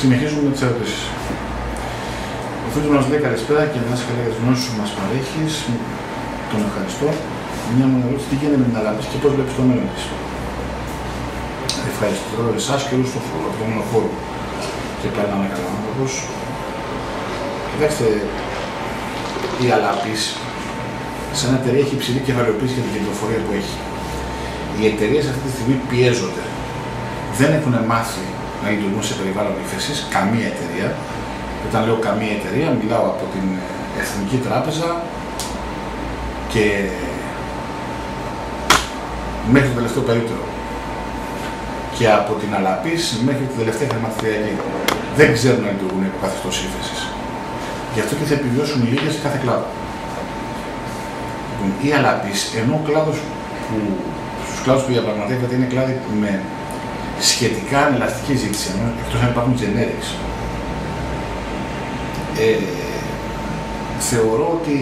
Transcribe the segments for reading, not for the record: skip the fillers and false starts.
Συνεχίζουμε με τις ερωτήσεις. Ο φίλος μας λέει καλησπέρα και να είσαι καλά για τις γνώσεις που μας παρέχεις. Τον ευχαριστώ. Μια μου ερώτηση: τι γίνεται με την Αλάπης και πώς βλέπεις το μέλλον της? Ευχαριστώ εσάς και όλους από το μονοφόρο. Και πάλι να είναι καλά άνθρωπος. Κοιτάξτε, η Αλάπης, σαν εταιρεία, έχει υψηλή κεφαλαιοποίηση για την κερδοφορία που έχει. Οι εταιρείες αυτή τη στιγμή πιέζονται. Δεν έχουν μάθει να λειτουργούν σε περιβάλλον ύφεσης, καμία εταιρεία. Όταν λέω καμία εταιρεία, μιλάω από την Εθνική Τράπεζα και μέχρι το τελευταίο περίπτερο. Και από την Αλαπής μέχρι την τελευταία χρηματιστηριακή. Δεν ξέρουν να λειτουργούν υπό καθεστώς ύφεσης. Γι' αυτό και θα επιβιώσουν λίγες σε κάθε κλάδο. Λοιπόν, η Αλαπής, ενώ ο κλάδος στους κλάδους που διαπραγματεύεται είναι κλάδοι με σχετικά ανελαστική ζήτηση, εκτός αν υπάρχουν generics, θεωρώ ότι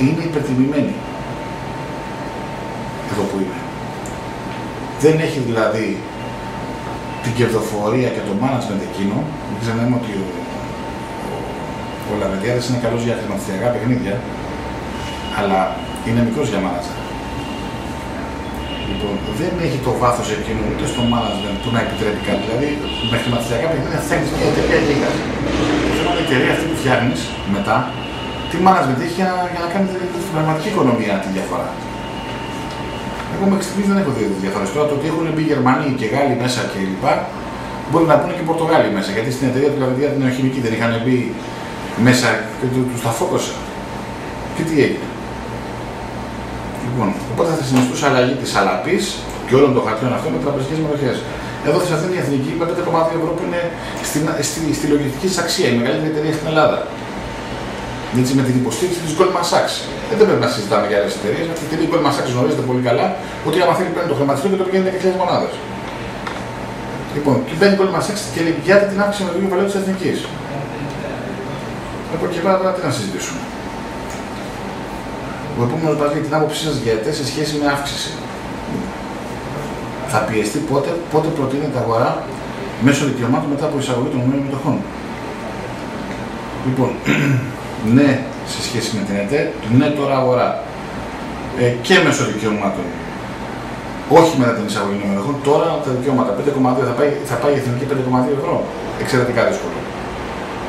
είναι υπερτιμημένη εδώ που είναι. Δεν έχει δηλαδή την κερδοφορία και το management εκείνο. Μην ξεχνάμε ότι ο Λαβεντιάδης είναι καλός για χρηματιστηριακά παιχνίδια, αλλά είναι μικρός για manager. Λοιπόν, δεν έχει το βάθος εκείνο ούτε στο management που να επιτρέπει κάτι. Δηλαδή, με χρηματιστηριακά παιχνίδια φτιάχνεις μια εταιρεία λίγα. Το θέμα είναι η εταιρεία αυτή που φτιάχνεις μετά, τι management έχει για να κάνει την πραγματική οικονομία τη διαφορά. Εγώ μέχρι στιγμής δεν έχω δει διαφορές. Τώρα το ότι έχουν μπει Γερμανοί και Γάλλοι μέσα κλπ. Μπορεί να πούνε και Πορτογάλοι μέσα. Γιατί στην εταιρεία του Λαβεντιά την νεοχημική δεν είχαν μπει μέσα και τους τα φόκωσα. Και τι έγινε. Λοιπόν, οπότε θα συνιστούσα αλλαγή της Αλαπής και όλων των χαρτιών αυτών με τραπεζικές μετοχές. Εδώ στη Αθήνα η Εθνική με 5,2 ευρώ που είναι στη λογιστική της αξία, η μεγαλύτερη εταιρεία στην Ελλάδα. Έτσι, με την υποστήριξη της Goldman Sachs. Δεν πρέπει να συζητάμε για άλλες εταιρείες. Αυτή την Goldman Sachs γνωρίζετε πολύ καλά ότι άμα θέλει παίρνει το χρηματιστήριο και το πηγαίνει 10.000 μονάδες. Λοιπόν, και μπαίνει η Goldman Sachs και λέει για την αύξηση με το κεφαλαίο της Εθνικής. Από εκεί πέρα τώρα τι να συζητήσουμε. Ο επόμενος μας λέει την άποψή σας για ΕΤΕ σε σχέση με αύξηση. Θα πιεστεί πότε προτείνεται αγορά μέσω δικαιωμάτων μετά από εισαγωγή των νέων μετοχών. Λοιπόν, ναι σε σχέση με την ΕΤΕ, ναι τώρα αγορά. Και μέσω δικαιωμάτων. Όχι μετά την εισαγωγή των μετοχών, τώρα τα δικαιώματα 5,2 θα πάει η Εθνική 5,2 ευρώ. Εξαιρετικά δύσκολο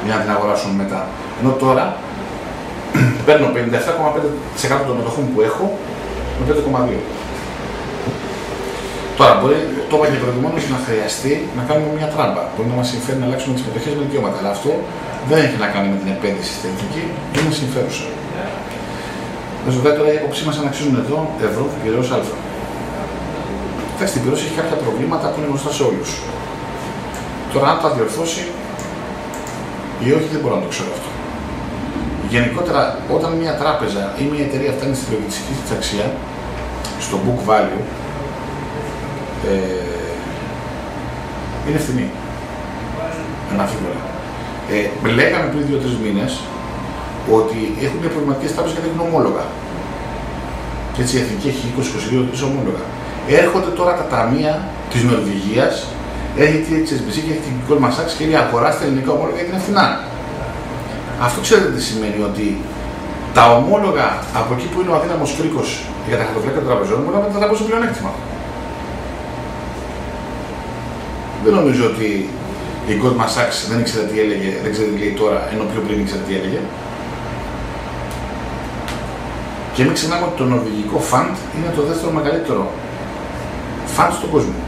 για να την αγοράσουν μετά. Ενώ τώρα παίρνω 57,5% των μετοχών που έχω με 5,2. Τώρα μπορεί, το είπα και προηγουμένως, να χρειαστεί να κάνουμε μια τράμπα. Μπορεί να μας συμφέρει να αλλάξουμε τις μετοχές με δικαιώματα. Αλλά αυτό δεν έχει να κάνει με την επένδυση στην εθνική, είναι συμφέρουσα. Βέβαια τώρα η άποψή μας αν αξίζουν εδώ ευρώ πυραιός α. Κοιτάξτε, η πυραιός έχει κάποια προβλήματα που είναι γνωστά σε όλους. Τώρα αν τα διορθώσει ή όχι δεν μπορώ να το ξέρω αυτό. Γενικότερα, όταν μια τράπεζα ή μια εταιρεία φτάνει στη λογιστική της αξία, στο book value, είναι φθηνή. Αναφίβολα. Λέγαμε πριν 2-3 μήνες ότι έχουν προβληματικές τράπεζες γιατί έχουν ομόλογα. Και έτσι η Εθνική έχει 20-22 ομόλογα. Έρχονται τώρα τα ταμεία της Νορβηγίας, έχει τη HSBC και έχει την Goldman Sachs και λέει αγοράστε ελληνικά ομόλογα γιατί είναι φθηνά. Αυτό ξέρετε τι σημαίνει, ότι τα ομόλογα από εκεί που είναι ο αδύναμος κρίκος για τα χαρτοφυλάκια των τραπεζών μπορεί να μετατραπούν σε πλεονέκτημα. Δεν νομίζω ότι η Goldman Sachs δεν ήξερε τι έλεγε, δεν ξέρει τι λέει τώρα, ενώ πιο πριν ήξερε τι έλεγε. Και μην ξεχνάμε ότι το νορβηγικό fund είναι το δεύτερο μεγαλύτερο fund στον κόσμο.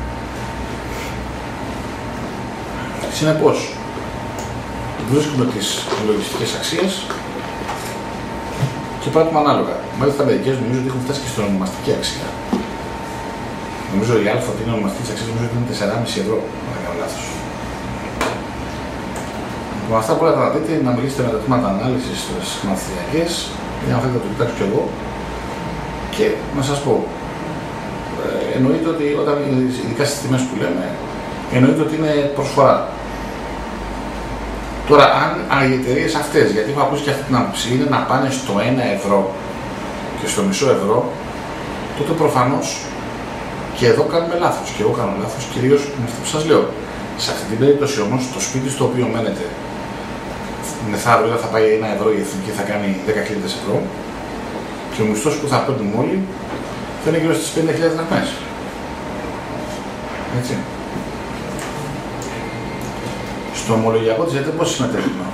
Συνεπώς, βρίσκουμε τις λογιστικές αξίες και πράττουμε ανάλογα. Μάλιστα, οι Αμερικές νομίζω ότι έχουν φτάσει και στην ονομαστική αξία. Νομίζω η Α ότι είναι ονομαστική αξία, νομίζω ότι είναι 4,5 ευρώ, αν δεν κάνω λάθος. Με αυτά μπορείτε να δείτε, να μιλήσετε με τα τμήματα ανάλυσης στις χρηματιστηριακές, ή αν θέλετε να το κοιτάξω κι εγώ. Και να σας πω, εννοείται ότι όταν, ειδικά στις τιμές που λέμε, εννοείται ότι είναι προσφορά. Τώρα, αν οι εταιρείες αυτές, γιατί έχω ακούσει και αυτή την άποψη, είναι να πάνε στο 1 ευρώ και στο μισό ευρώ, τότε προφανώς και εδώ κάνουμε λάθος. Και εγώ κάνω λάθος, κυρίως με αυτό που σας λέω. Σε αυτή την περίπτωση όμως, το σπίτι στο οποίο μένετε μεθαύριο θα πάει 1 ευρώ η εθνική, θα κάνει 10.000 ευρώ και ο μισθός που θα παίρνουμε όλοι θα είναι γύρω στις 50.000 δραχμές. Έτσι. Στο ομολογιακό της ΕΤΕ πώς συμμετέχουμε?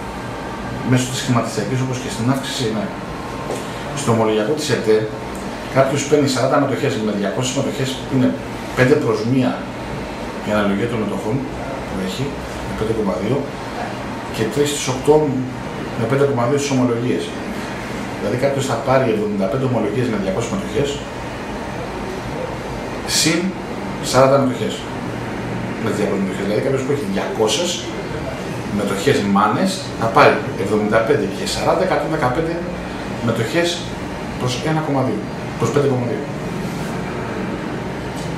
Μέσω της χρηματιστηριακής όπως και στην αύξηση, ναι. Στο ομολογιακό της ΕΤΕ κάποιος παίρνει 40 μετοχές με 200 μετοχές που είναι 5 προς 1 η αναλογία των μετοχών που έχει, με 5,2 και 3 στις 8 με 5,2 στις ομολογίες. Δηλαδή κάποιος θα πάρει 75 ομολογίες με 200 μετοχές συν 40 μετοχές με 200 μετοχές. Δηλαδή κάποιος που έχει 200 μετοχές μάνες θα πάρει 75 και 40, 115 μετοχές προς 1,2, προς 5,2.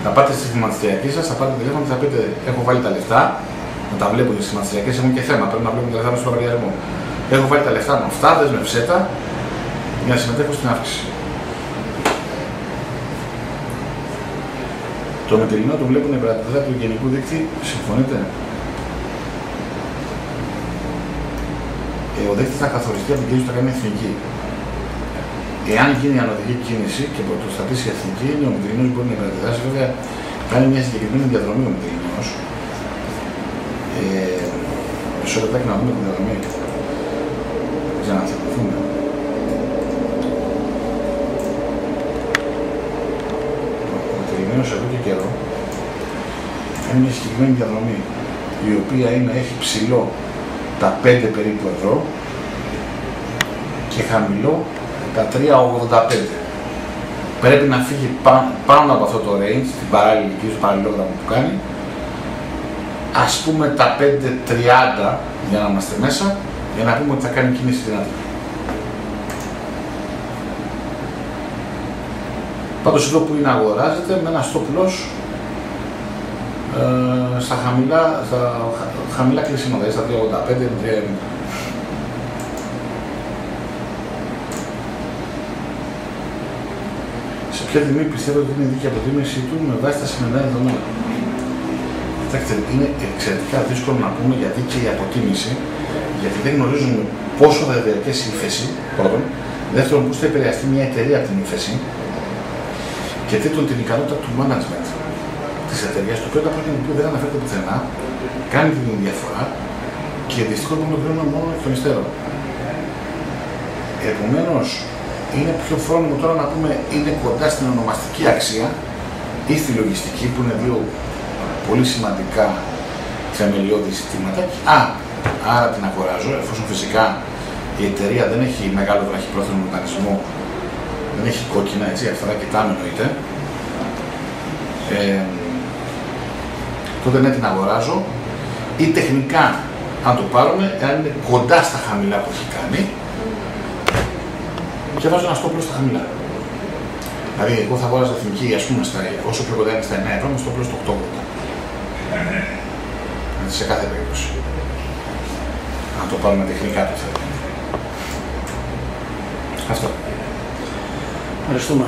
Θα πάτε στη χρηματιστηριακή σας, θα πάρετε τηλέφωνο και θα πείτε: έχω βάλει τα λεφτά, να τα βλέπω στις χρηματιστηριακές, έχουν και θέμα. Πρέπει να βλέπουμε τα λεφτά στο λογαριασμό. Έχω βάλει τα λεφτά μου αυτά, δέσμευσέ τα για να συμμετέχω στην αύξηση. Το μετρηνό το βλέπουν οι υπεραντιδρά του γενικού δίκτυ, συμφωνείτε? Ο δίκτυς θα καθοριστεί από την κίνηση που θα κάνει η εθνική. Εάν γίνει ανωδική κίνηση και πρωτοστατήσει η εθνική, ο μετρηνός μπορεί να υπεραντιδράσει. Βέβαια, κάνει μια συγκεκριμένη διαδρομή ο μετρηνός. Μισό λεπτάκι να δούμε την διαδρομή. Για να θυμηθούμε. Ο μετρηνός εδώ και καιρό κάνει μια συγκεκριμένη διαδρομή, η οποία έχει ψηλό τα 5 περίπου ευρώ και χαμηλό τα 3,85. Πρέπει να φύγει πάνω από αυτό το range, την παράλληλη κίνηση, το παραλληλόγραμμο που κάνει, ας πούμε τα 5,30 για να είμαστε μέσα, για να πούμε ότι θα κάνει κίνηση δυνατή. Πάντως εδώ που είναι αγοράζεται με ένα stop loss στα χαμηλά κλεισίματα, στα 3,85 με 3,90. Σε ποια τιμή πιστεύω ότι είναι δίκαιη αποτίμηση του με βάση τα σημερινά δεδομένα? Κοιτάξτε, είναι εξαιρετικά δύσκολο να πούμε γιατί και η αποτίμηση, γιατί δεν γνωρίζουμε πόσο θα διαρκέσει η ύφεση, πρώτον. Δεύτερον, πώς θα επηρεαστεί μια εταιρεία από την ύφεση. Και τρίτον, την ικανότητα του management της εταιρείας, το οποίο τα πράγματα που δεν αναφέρεται πουθενά, κάνει την διαφορά και δυστυχώς δεν το κρίνουμε μόνο εκ των υστέρων. Επομένως, είναι πιο φρόνιμο τώρα να πούμε είναι κοντά στην ονομαστική αξία ή στη λογιστική, που είναι δύο πολύ σημαντικά θεμελιώδη ζητήματα. Άρα την αγοράζω, εφόσον φυσικά η εταιρεία δεν έχει μεγάλο βραχυπρόθεσμο μηχανισμό, δεν έχει κόκκινα, έτσι, αυτά κοιτάμε εννοείται. Τότε ναι, την αγοράζω, ή τεχνικά, αν το πάρουμε, εάν είναι κοντά στα χαμηλά που έχει κάνει, και βάζω ένα στόπλο στα χαμηλά. Δηλαδή, εγώ θα αγοράζω εθνική, ας πούμε, όσο πιο κοντά είναι στα 9 ευρώ, με στόπλο στο 8,80. Σε κάθε περίπτωση. Αν το πάρουμε τεχνικά, το θέλετε. Αυτό. Ευχαριστούμε.